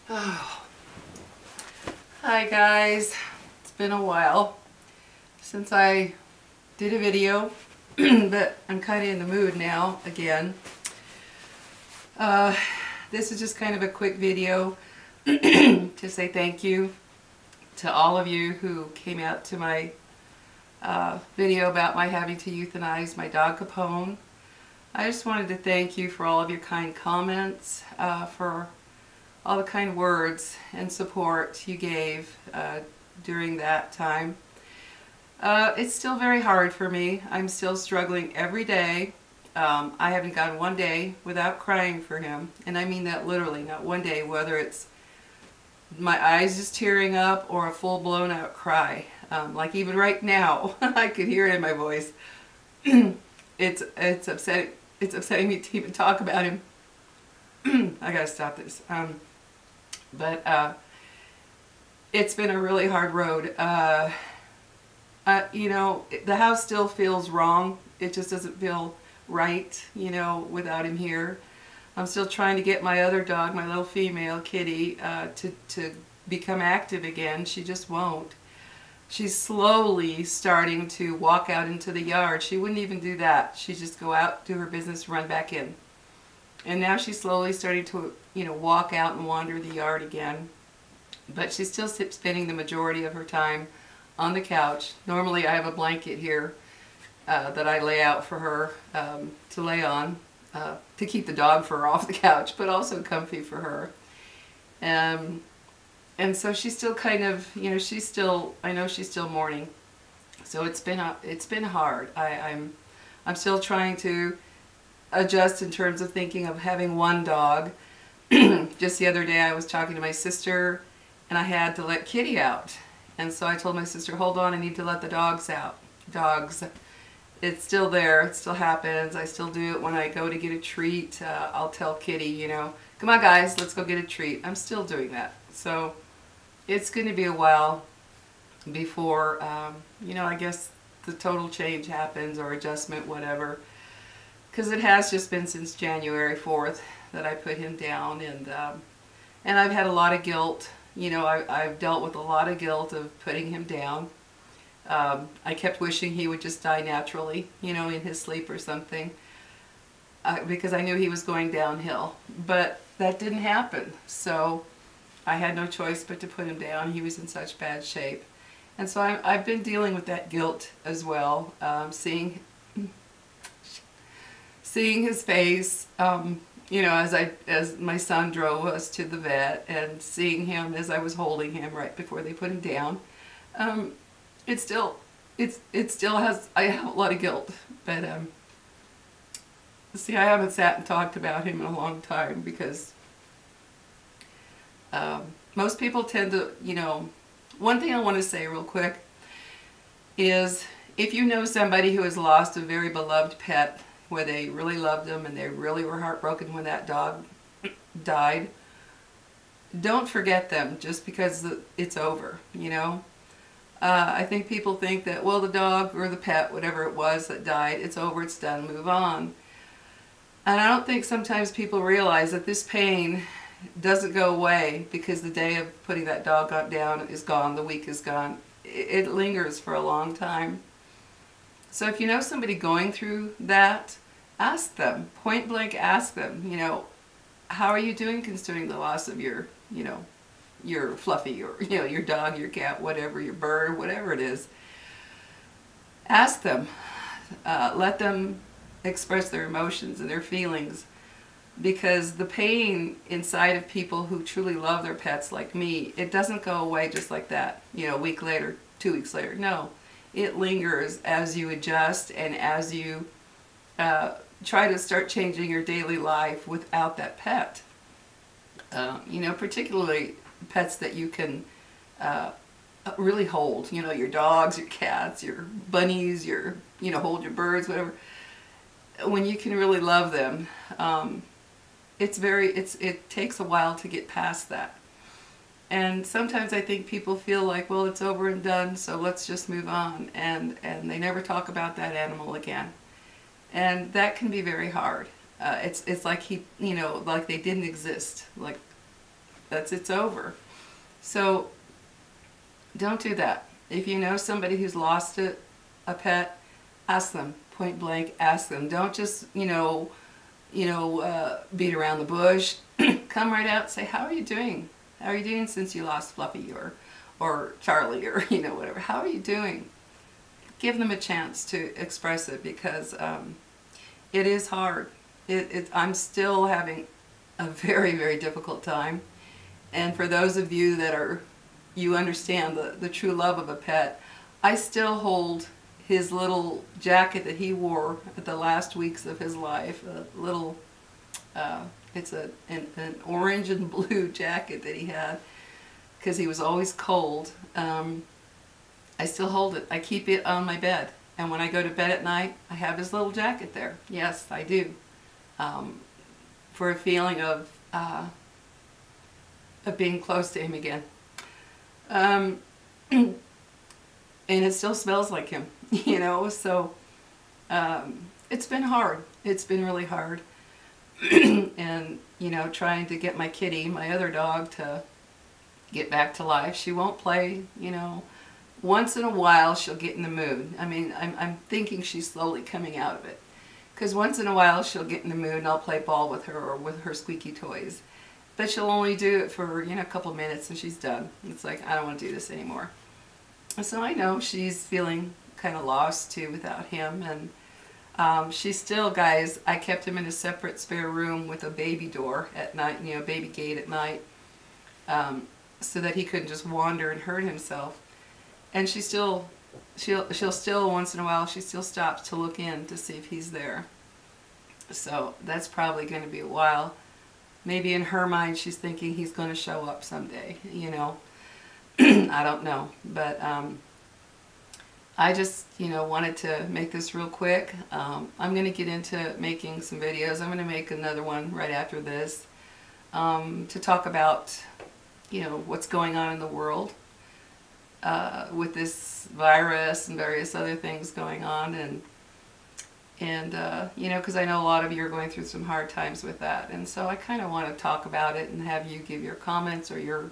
Oh. Hi guys, it's been a while since I did a video, but I'm kind of in the mood now again. This is just kind of a quick video to say thank you to all of you who came out to my video about my having to euthanize my dog Capone. I just wanted to thank you for all of your kind comments, for all the kind words and support you gave during that time. It's still very hard for me. I'm still struggling every day. I haven't gone one day without crying for him, and I mean that literally, not one day, whether it's my eyes just tearing up or a full blown out cry. Like even right now, I could hear it in my voice. It's upsetting me to even talk about him. I gotta stop this. But it's been a really hard road. You know, the house still feels wrong. It just doesn't feel right, you know, without him here. I'm still trying to get my other dog, my little female Kitty, to become active again. She just won't. She's slowly starting to walk out into the yard. She wouldn't even do that. She'd just go out, do her business, run back in. And now she's slowly starting to, you know, walk out and wander the yard again. But she's still spending the majority of her time on the couch. Normally I have a blanket here that I lay out for her to lay on, to keep the dog fur off the couch, but also comfy for her. And so she's still kind of, you know, I know she's still mourning. So it's been hard. I'm still trying to adjust in terms of thinking of having one dog. Just the other day I was talking to my sister and I had to let Kitty out. And so I told my sister, hold on, I need to let the dogs out. Dogs. It's still there. It still happens. I still do it when I go to get a treat. I'll tell Kitty, you know, come on guys, let's go get a treat. I'm still doing that. So it's going to be a while before, you know, I guess the total change happens, or adjustment, whatever. Because it has just been since January 4th that I put him down, and I've had a lot of guilt. You know, I've dealt with a lot of guilt of putting him down. I kept wishing he would just die naturally, you know, in his sleep or something, because I knew he was going downhill. But that didn't happen, so I had no choice but to put him down. He was in such bad shape. And so I've been dealing with that guilt as well, seeing his face, you know, as my son drove us to the vet, and seeing him as I was holding him right before they put him down. It still has, I have a lot of guilt, but see, I haven't sat and talked about him in a long time, because most people tend to, you know, one thing I want to say real quick is, if you know somebody who has lost a very beloved pet, where they really loved them and they really were heartbroken when that dog died, don't forget them just because it's over, you know. I think people think that, well, the dog or the pet, whatever it was that died, it's over, it's done, move on. And I don't think sometimes people realize that this pain doesn't go away because the day of putting that dog down is gone, the week is gone. It lingers for a long time. So if you know somebody going through that, ask them, point blank ask them, you know, how are you doing considering the loss of your, you know, your Fluffy, or, you know, your dog, your cat, whatever, your bird, whatever it is. Ask them. Let them express their emotions and their feelings, because the pain inside of people who truly love their pets like me, it doesn't go away just like that, you know, a week later, 2 weeks later. No, it lingers as you adjust and as you try to start changing your daily life without that pet. You know, particularly pets that you can really hold, you know, your dogs, your cats, your bunnies, your, you know, hold your birds, whatever. When you can really love them, it takes a while to get past that. And sometimes I think people feel like, well, it's over and done, so let's just move on, and they never talk about that animal again. And that can be very hard. It's like he, you know, like they didn't exist. Like it's over. So don't do that. If you know somebody who's lost a pet, ask them point blank. Ask them. Don't just beat around the bush. Come right out and say, how are you doing? How are you doing since you lost Fluffy or Charlie or whatever? How are you doing? Give them a chance to express it, because it is hard. I'm still having a very, very difficult time. And for those of you that you understand the true love of a pet, I still hold his little jacket that he wore at the last weeks of his life. A little, it's an orange and blue jacket that he had because he was always cold. I still hold it. I keep it on my bed. And when I go to bed at night, I have his little jacket there. Yes, I do. For a feeling of being close to him again. And it still smells like him, so it's been hard. It's been really hard. And, trying to get my kitty, my other dog, to get back to life. She won't play, once in a while she'll get in the mood. I mean, I'm thinking she's slowly coming out of it. Because once in a while she'll get in the mood and I'll play ball with her or with her squeaky toys. But she'll only do it for, a couple minutes and she's done. It's like, I don't want to do this anymore. And so I know she's feeling kind of lost too without him. And she's still, guys, I kept him in a separate spare room with a baby door at night, baby gate at night, so that he couldn't just wander and hurt himself. And she'll still, once in a while, she still stops to look in to see if he's there. So that's probably going to be a while. Maybe in her mind she's thinking he's going to show up someday, I don't know. But I just, wanted to make this real quick. I'm going to get into making some videos. I'm going to make another one right after this to talk about, what's going on in the world with this virus and various other things going on. And because I know a lot of you are going through some hard times with that. And so I kind of want to talk about it and have you give your comments or your,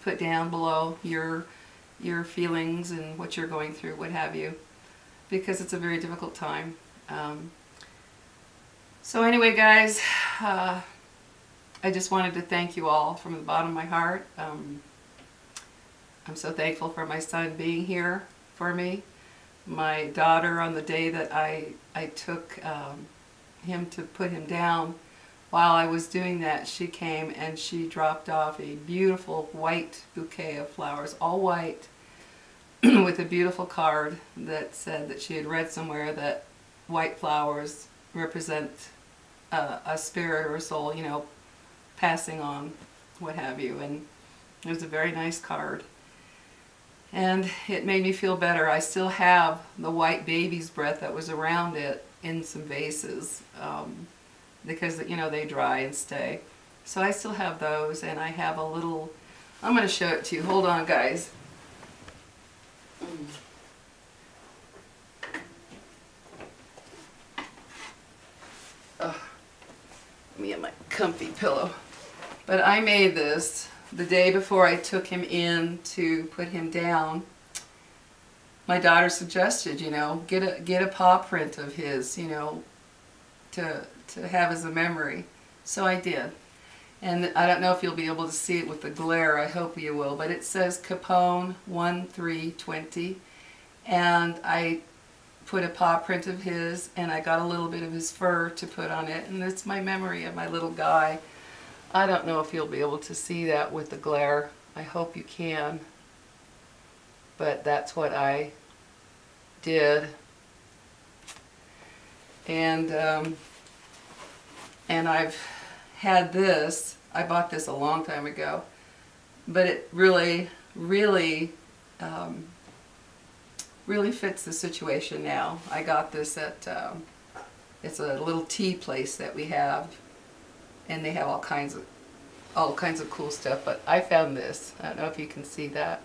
put down below your feelings and what you're going through, what have you. Because it's a very difficult time. So anyway, guys, I just wanted to thank you all from the bottom of my heart. I'm so thankful for my son being here for me. My daughter, on the day that I took him to put him down, while I was doing that, she came and she dropped off a beautiful white bouquet of flowers, all white, with a beautiful card that said that she had read somewhere that white flowers represent a spirit or a soul, passing on, what have you. And it was a very nice card. And it made me feel better. I still have the white baby's breath that was around it in some vases because, they dry and stay. So I still have those, and I have a little, I'm going to show it to you. Hold on, guys. Me and my comfy pillow. But I made this the day before I took him in to put him down. My daughter suggested, get a paw print of his, to have as a memory. So I did. And I don't know if you'll be able to see it with the glare. I hope you will. But it says Capone 1320. And I put a paw print of his, and I got a little bit of his fur to put on it. And it's my memory of my little guy. I don't know if you'll be able to see that with the glare. I hope you can. But that's what I did. And I've had this. I bought this a long time ago. But it really, really, really fits the situation now. I got this at, it's a little tea place that we have. And they have all kinds of cool stuff, but I found this. I don't know if you can see that.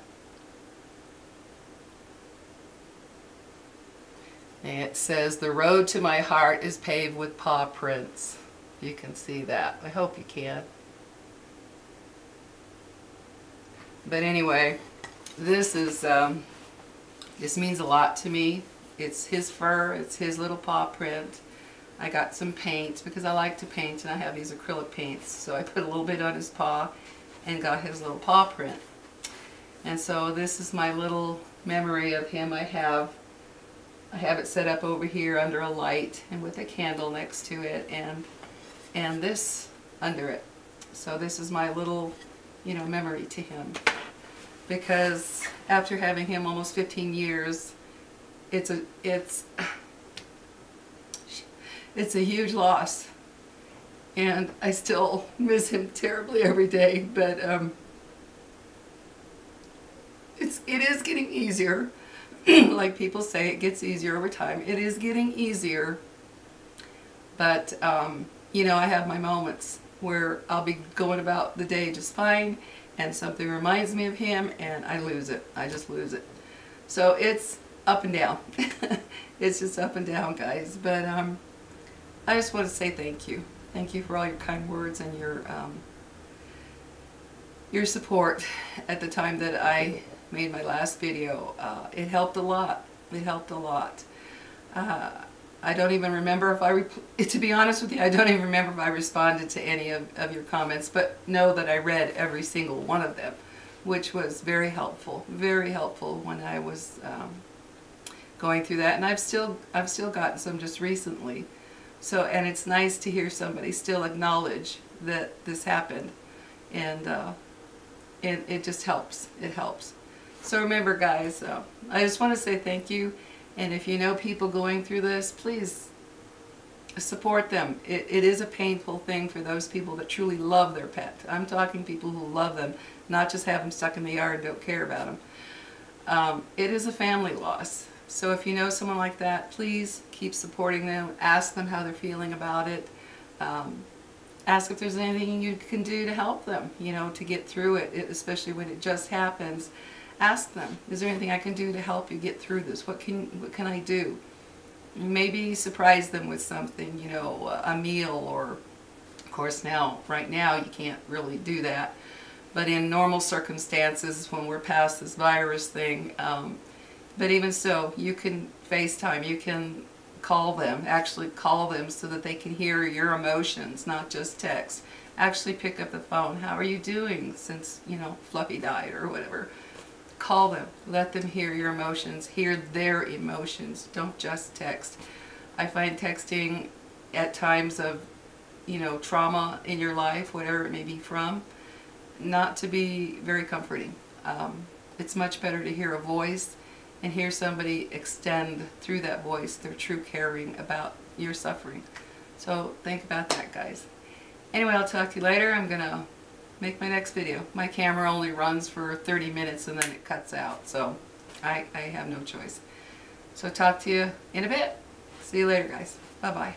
And it says, "The road to my heart is paved with paw prints." if you can see that. I hope you can. But anyway, this means a lot to me. It's his fur, it's his little paw print. I got some paint because I like to paint, and I have these acrylic paints. So I put a little bit on his paw and got his little paw print. And so this is my little memory of him. I have it set up over here under a light and with a candle next to it, and this under it. So this is my little, you know, memory to him. Because after having him almost 15 years, it's a huge loss, and I still miss him terribly every day. But it is getting easier. Like people say, it gets easier over time. It is getting easier, but you know, I have my moments where I'll be going about the day just fine, and something reminds me of him, and I lose it. I just lose it. So it's up and down. It's just up and down, guys. But I just want to say thank you. Thank you for all your kind words and your support at the time that I made my last video. It helped a lot. It helped a lot. I don't even remember if to be honest with you, I don't even remember if I responded to any of your comments, but know that I read every single one of them, which was very helpful when I was going through that. And I've still gotten some just recently. So, and it's nice to hear somebody still acknowledge that this happened, and it just helps. It helps. So remember, guys, I just want to say thank you, and if you know people going through this, please support them. It is a painful thing for those people that truly love their pet. I'm talking people who love them, not just have them stuck in the yard and don't care about them. It is a family loss. So if you know someone like that, please keep supporting them. Ask them how they're feeling about it. Ask if there's anything you can do to help them, you know, to get through it, especially when it just happens. Ask them, is there anything I can do to help you get through this? What can I do? Maybe surprise them with something, you know, a meal, or of course right now you can't really do that. But in normal circumstances, when we're past this virus thing, but even so, you can FaceTime, you can call them, actually call them so that they can hear your emotions, not just text. Actually pick up the phone. How are you doing since, you know, Fluffy died or whatever? Call them. Let them hear your emotions. Hear their emotions. Don't just text. I find texting at times of, you know, trauma in your life, whatever it may be from, not to be very comforting. It's much better to hear a voice and hear somebody extend through that voice their true caring about your suffering. So think about that, guys. Anyway, I'll talk to you later. I'm going to make my next video. My camera only runs for 30 minutes and then it cuts out, so I have no choice. So talk to you in a bit. See you later, guys. Bye-bye.